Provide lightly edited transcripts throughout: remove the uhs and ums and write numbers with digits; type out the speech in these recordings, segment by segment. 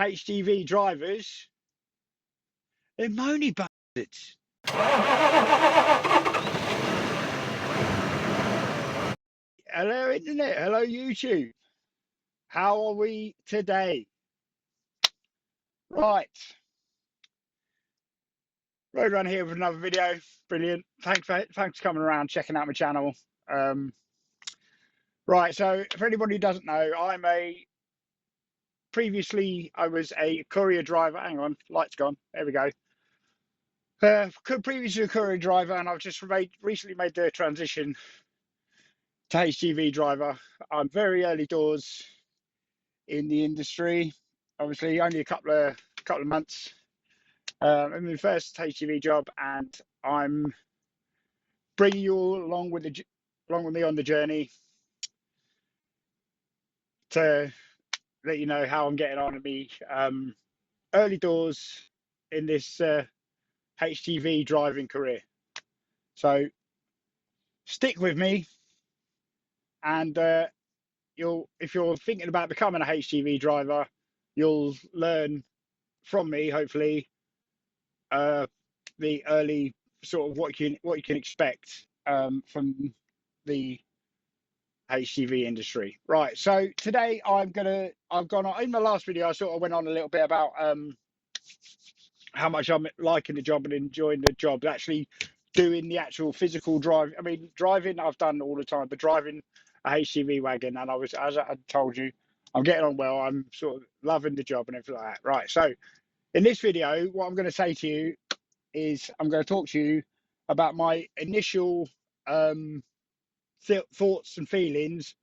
HGV drivers, they're moany bastards. Hello internet, hello YouTube. How are we today? Right. Roadrunner here with another video. Brilliant. Thanks for coming around, checking out my channel. Right, so for anybody who doesn't know, previously I was a courier driver. Hang on, light's gone. There we go. Previously a courier driver, and I've just recently made the transition to HGV driver. I'm very early doors in the industry. Obviously, only a couple of months. I'm my first HGV job, and I'm bringing you all along with me on the journey to let you know how I'm getting on in me early doors in this HGV driving career. So stick with me, and if you're thinking about becoming a HGV driver, you'll learn from me, hopefully, the early sort of what you can expect from the HGV industry. Right, so today I've gone on. In my last video I sort of went on a little bit about how much I'm liking the job and enjoying the job, actually doing the actual physical drive. I mean, driving I've done all the time, but driving a HGV wagon, and as I told you, I'm getting on well. I'm sort of loving the job and everything like that. Right, so in this video what I'm going to say to you is I'm going to talk to you about my initial thoughts and feelings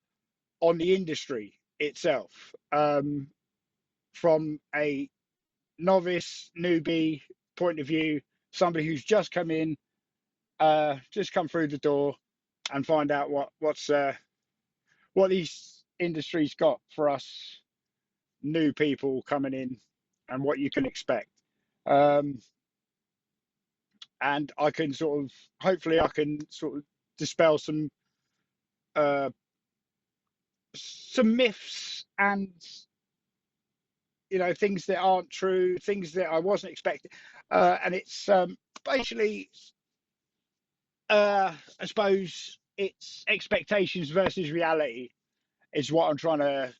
on the industry itself, from a novice newbie point of view, somebody who's just come in, just come through the door, and find out what these industries got for us new people coming in and what you can expect. And I can hopefully I can sort of dispel some myths and things that aren't true, things that I wasn't expecting, and it's basically I suppose it's expectations versus reality is what I'm trying to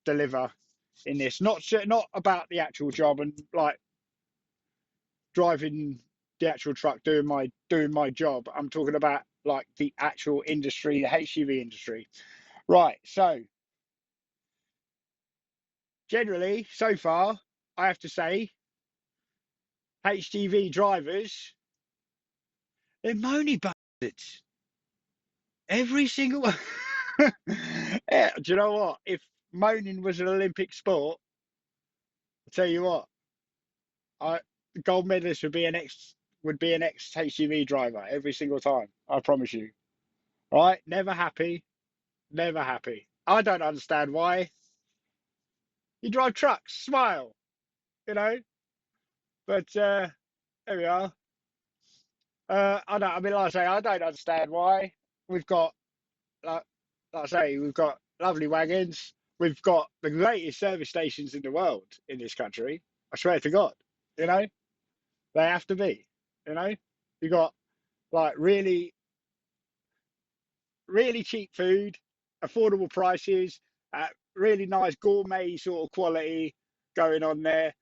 deliver in this. Not about the actual job and like driving the actual truck, doing my job. I'm talking about like the actual industry, the HGV industry. Right, so generally so far I have to say HGV drivers, they're moany bastards. Every single one. Yeah, do you know what? If moaning was an Olympic sport, I'll tell you what, the gold medalist would be an ex HGV driver every single time. I promise you. Right? Never happy. Never happy. I don't understand why. You drive trucks, smile, But there we are. I mean, like I say, I don't understand why. We've got, like I say, we've got lovely wagons. We've got the greatest service stations in the world in this country. I swear to God, they have to be. You got like really, really cheap food, affordable prices, really nice gourmet sort of quality going on there.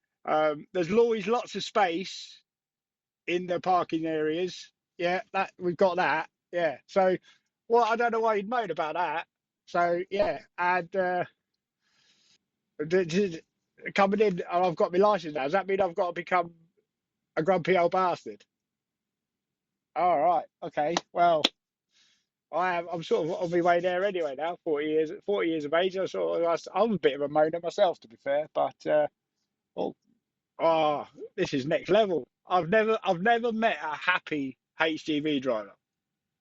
There's always lots of space in the parking areas. Yeah, that we've got that. Yeah. So, well, I don't know why you'd moan about that. So yeah, and coming in, and I've got my license now. Does that mean I've got to become a grumpy old bastard? All right. Okay. Well, I'm sort of on my way there anyway now. 40 years of age. I'm a bit of a moaner myself, to be fair. But this is next level. I've never met a happy HGV driver.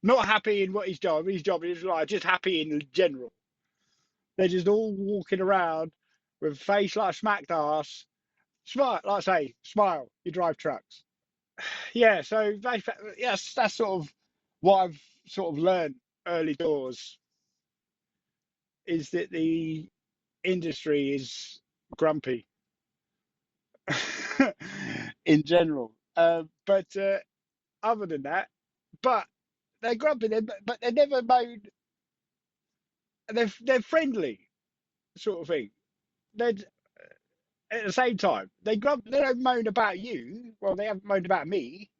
Not happy in what his job is like, just happy in general. They're just all walking around with a face like a smacked ass. Smile, like I say, smile. You drive trucks. Yeah, so yes, that's sort of what I've sort of learned early doors, is that the industry is grumpy. in general. But other than that, but they're grumpy. But they're never moan. They're friendly, sort of thing. They're at the same time they grump. They don't moan about you. Well, they haven't moaned about me.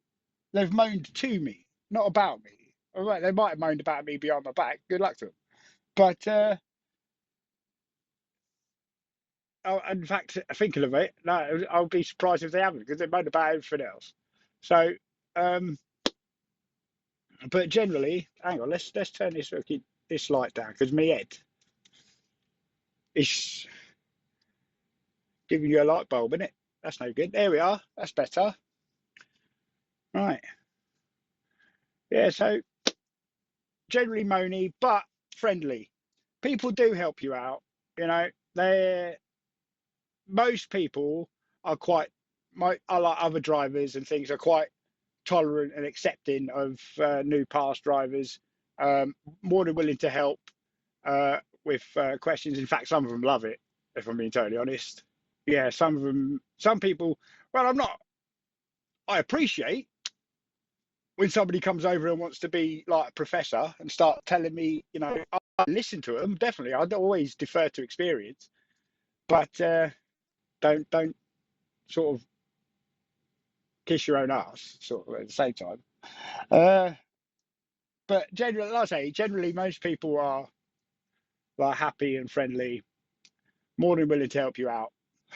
They've moaned to me, not about me. All right, they might have moaned about me behind my back. Good luck to them. But in fact, thinking of it, no, I'll be surprised if they haven't because they moan about everything else. So, um, but generally, hang on, let's turn this light down because my head is giving you a light bulb, isn't it? That's no good. There we are. That's better. Right. Yeah. So generally moany, but friendly. People do help you out. You know, they're most people are quite. I like other drivers and things are quite tolerant and accepting of new past drivers. More than willing to help with questions. In fact, some of them love it. If I'm being totally honest. Yeah, some of them. Some people. Well, I'm not. I appreciate when somebody comes over and wants to be like a professor and start telling me, I listen to them. Definitely, I'd always defer to experience, but don't sort of kiss your own ass, sort of at the same time. Uh, but generally, like I say, generally most people are like happy and friendly, more than willing to help you out,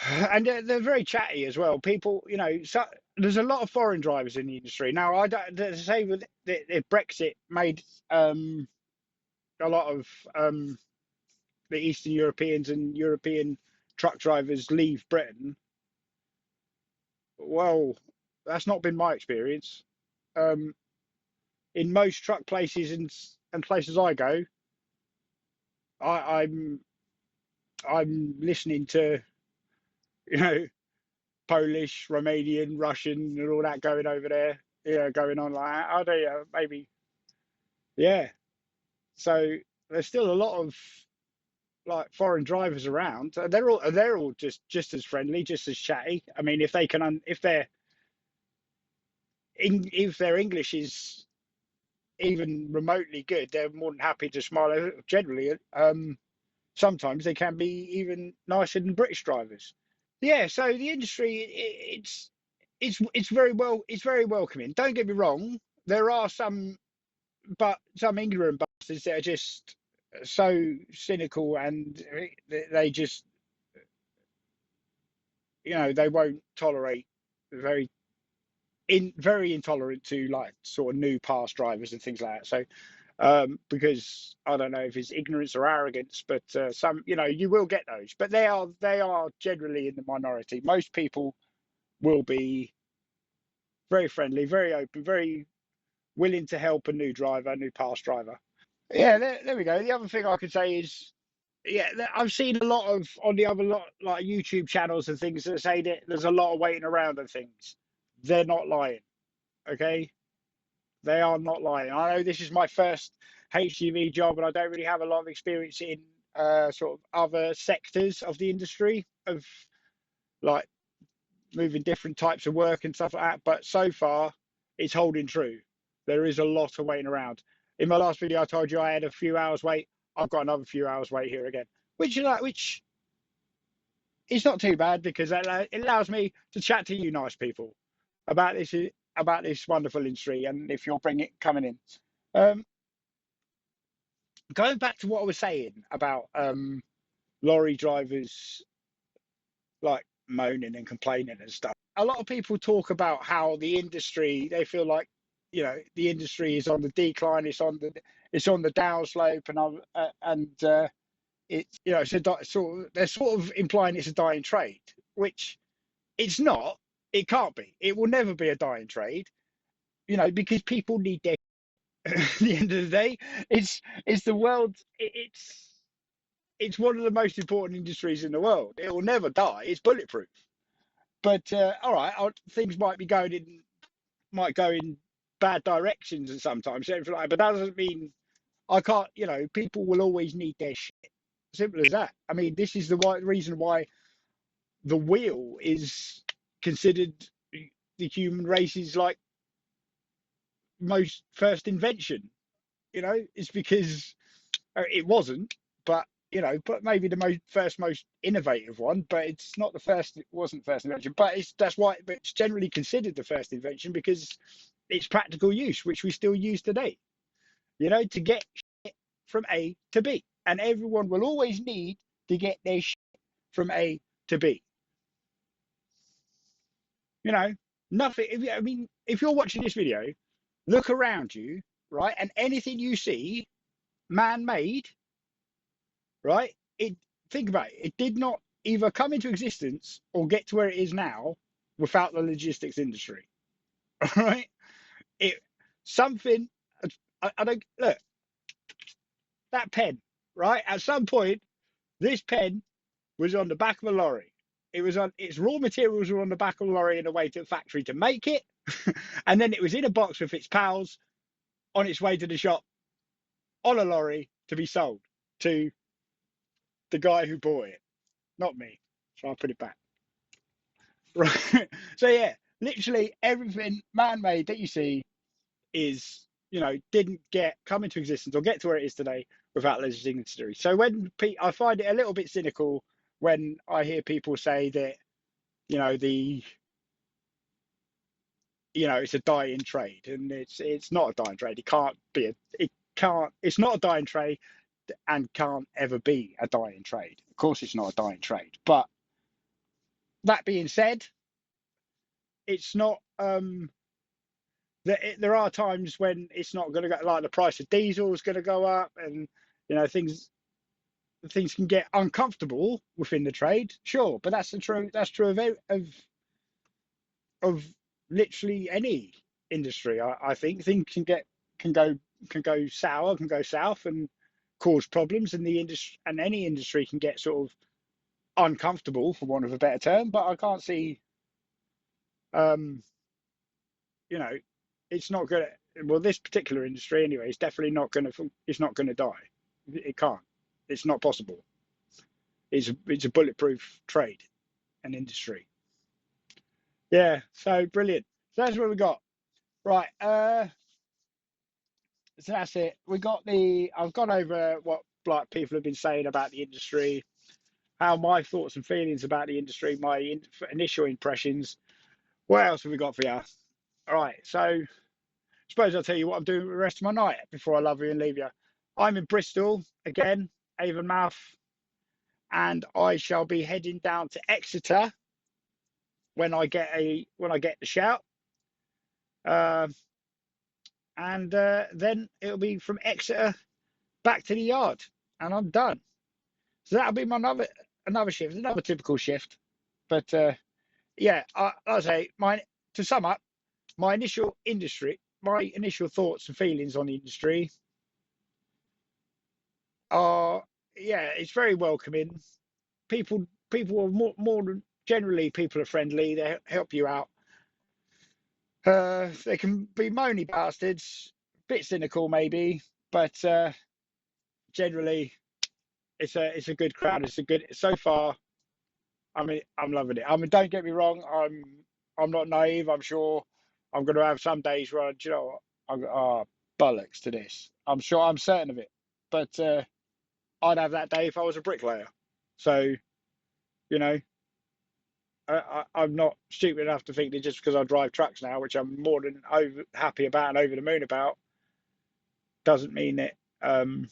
and they're very chatty as well. People, so there's a lot of foreign drivers in the industry now. I don't to say with the Brexit made a lot of the Eastern Europeans and European truck drivers leave Britain. Well, that's not been my experience. Um, in most truck places and places I go, I'm listening to you know Polish, Romanian, Russian, and all that going over there. Going on like that. I don't know, maybe yeah. So there's still a lot of like foreign drivers around. They're all just as friendly, just as chatty. I mean, if they can, if their English is even remotely good, they're more than happy to smile. Generally, sometimes they can be even nicer than British drivers. Yeah, so the industry, it's very welcoming. Don't get me wrong, there are but some ignorant bastards that are just so cynical and they just they won't tolerate very very intolerant to like sort of new past drivers and things like that. So because I don't know if it's ignorance or arrogance, but some you will get those, but they are generally in the minority. Most people will be very friendly, very open, very willing to help a new driver, a new past driver. Yeah, there we go. The other thing I could say is, yeah, I've seen a lot of on the other lot like YouTube channels and things that say that there's a lot of waiting around and things. They're not lying. Okay, they are not lying. I know this is my first HGV job, and I don't really have a lot of experience in sort of other sectors of the industry of like moving different types of work and stuff like that. But so far, it's holding true. There is a lot of waiting around. In my last video, I told you I had a few hours wait. I've got another few hours wait here again, which is not too bad because it allows me to chat to you nice people about this wonderful industry and if you're bringing it coming in. Um, Going back to what I was saying about lorry drivers like moaning and complaining and stuff. A lot of people talk about how the industry, they feel like, the industry is on the decline, it's on the downslope, and it's they're sort of implying it's a dying trade, which it's not. It can't be. It will never be a dying trade, because people need their. At the end of the day, it's the world. It's one of the most important industries in the world. It will never die. It's bulletproof. But all right, things might go in bad directions and sometimes, but that doesn't mean I can't. People will always need their shit. Simple as that. I mean, this is the reason why the wheel is considered the human race's like most first invention. It's because it wasn't, but but maybe the most innovative one. But it's not the first. It wasn't the first invention, but that's why. But it's generally considered the first invention because it's practical use, which we still use today. To get from A to B, and everyone will always need to get their from A to B. Nothing. I mean, if you're watching this video, look around you, right, and anything you see man-made, right? Think about it. It did not either come into existence or get to where it is now without the logistics industry, right? It something. I don't look that pen, right? At some point, this pen was on the back of a lorry. It was on its raw materials were on the back of a lorry in a way to the factory to make it, and then it was in a box with its pals on its way to the shop on a lorry to be sold to the guy who bought it, not me. So I'll put it back. Right. So yeah, literally everything man-made that you see is, didn't come into existence or get to where it is today without legislative industry. So I find it a little bit cynical when I hear people say that, it's a dying trade, and it's not a dying trade. It's not a dying trade and can't ever be a dying trade. Of course, it's not a dying trade. But that being said, it's not. There are times when it's not going to go, like the price of diesel is going to go up, and things can get uncomfortable within the trade. Sure, but that's true of literally any industry. I think things can go sour, can go south, and cause problems, and the industry and any industry can get sort of uncomfortable, for want of a better term. But I can't see, you know, it's not going to. Well, this particular industry, anyway, is definitely not going to. It's not going to die. It can't. It's not possible. It's a bulletproof trade and industry. Yeah. So brilliant. So that's what we got. Right. So that's it. I've gone over what like people have been saying about the industry, how my thoughts and feelings about the industry, my initial impressions. What else have we got for you? All right. So I suppose I'll tell you what I'm doing the rest of my night before I love you and leave you. I'm in Bristol again, Avonmouth, and I shall be heading down to Exeter when I get the shout. And then it'll be from Exeter back to the yard, and I'm done. So that'll be my another shift, another typical shift. But yeah, I'll say to sum up, my initial thoughts and feelings on the industry are, yeah, it's very welcoming. People are more than generally people are friendly. They help you out. They can be moany bastards, bit cynical maybe, but generally it's a good crowd. So far. I mean, I'm loving it. I mean, don't get me wrong. I'm not naive. I'm sure I'm going to have some days where I go, oh, bollocks to this. I'm certain of it. But I'd have that day if I was a bricklayer. So you know, I'm not stupid enough to think that just because I drive trucks now, which I'm more than happy about and over the moon about, doesn't mean that I'm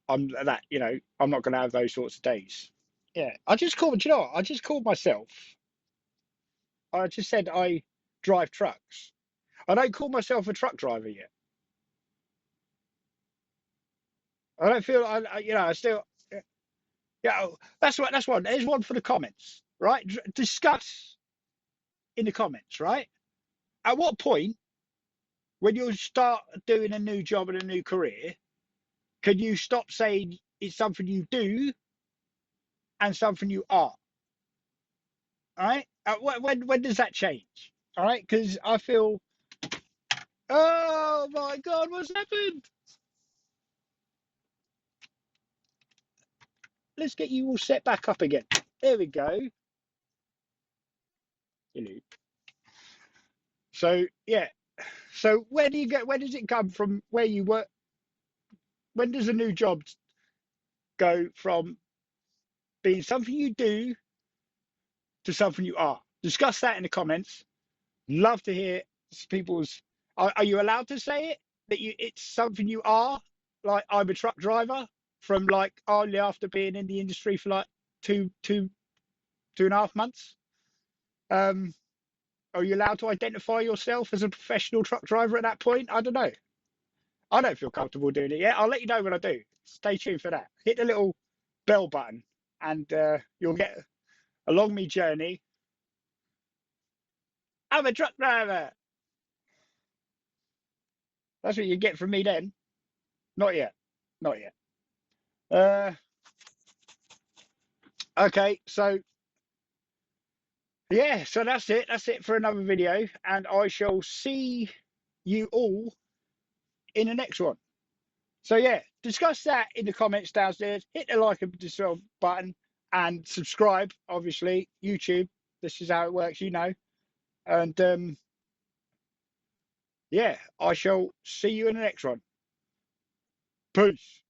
not going to have those sorts of days. Yeah, I just called myself. I just said I drive trucks. I don't call myself a truck driver yet. I don't feel I still. Yeah, that's one. There's one for the comments, right? Discuss in the comments, right? At what point, when you start doing a new job and a new career, can you stop saying it's something you do and something you are? All right. When does that change? All right, because I feel. Oh my God, what's happened? Let's get you all set back up again. There we go. You know. So yeah. So where do you get? Where does it come from? Where you work? When does a new job go from being something you do to something you are? Discuss that in the comments. Love to hear people's. Are you allowed to say it that it's something you are? Like I'm a truck driver from like only after being in the industry for like two and a half months. Um, are you allowed to identify yourself as a professional truck driver at that point? I don't know. I don't feel comfortable doing it yet. I'll let you know when I do. Stay tuned for that. Hit the little bell button, and you'll get along me journey. I'm a truck driver. That's what you get from me then. Not yet. Not yet. Uh, okay, so yeah, so that's it. That's it for another video, and I shall see you all in the next one. So yeah, discuss that in the comments downstairs. Hit the like and dislike button and subscribe. Obviously, YouTube. This is how it works, you know. And yeah, I shall see you in the next one. Peace.